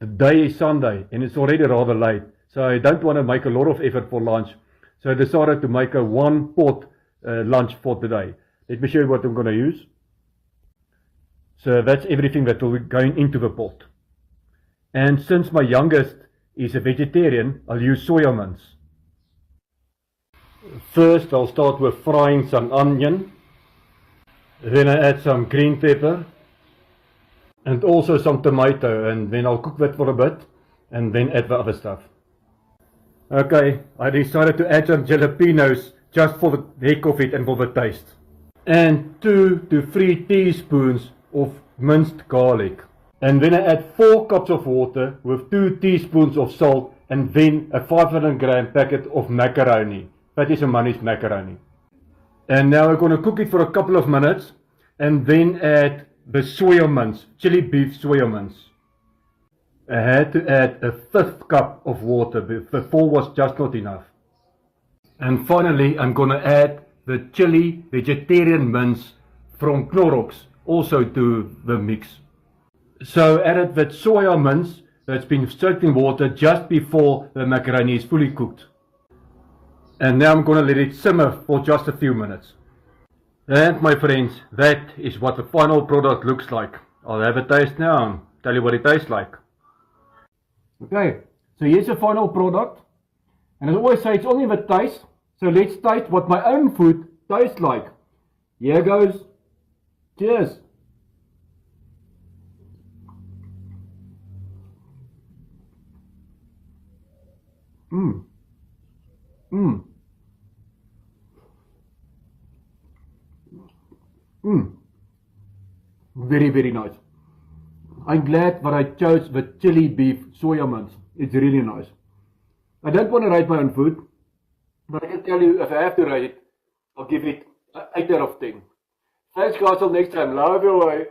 The day is Sunday and it's already rather late, so I don't want to make a lot of effort for lunch. So I decided to make a one pot lunch for today. Let me show you what I'm going to use. So that's everything that will be going into the pot. And since my youngest is a vegetarian, I'll use soya mince. First, I'll start with frying some onion. Then I add some green pepper. And also some tomato, and then I'll cook that for a bit, and then add the other stuff. Okay, I decided to add some jalapenos just for the heck of it and for the taste. And 2 to 3 teaspoons of minced garlic. And then I add 4 cups of water with 2 teaspoons of salt, and then a 500 gram packet of macaroni. That is a managed macaroni. And now I'm going to cook it for a couple of minutes, and then add the soya mince, chili beef soya mince. I had to add a 1/5 cup of water, the 4 was just not enough. And finally, I'm going to add the chili vegetarian mince from Knorrox also to the mix. So added that soya mince that's been soaked in water just before the macaroni is fully cooked. And now I'm going to let it simmer for just a few minutes. And my friends, that is what the final product looks like. I'll have a taste now and tell you what it tastes like. Okay, so here's the final product. And as I always say, it's only the taste. So let's taste what my own food tastes like. Here goes. Cheers. Very, very nice. I'm glad that I chose the chili beef soya mince. It's really nice. I don't want to rate my own food, but I can tell you if I have to rate it, I'll give it 8 out of 10. Thanks guys, till next time. Love you.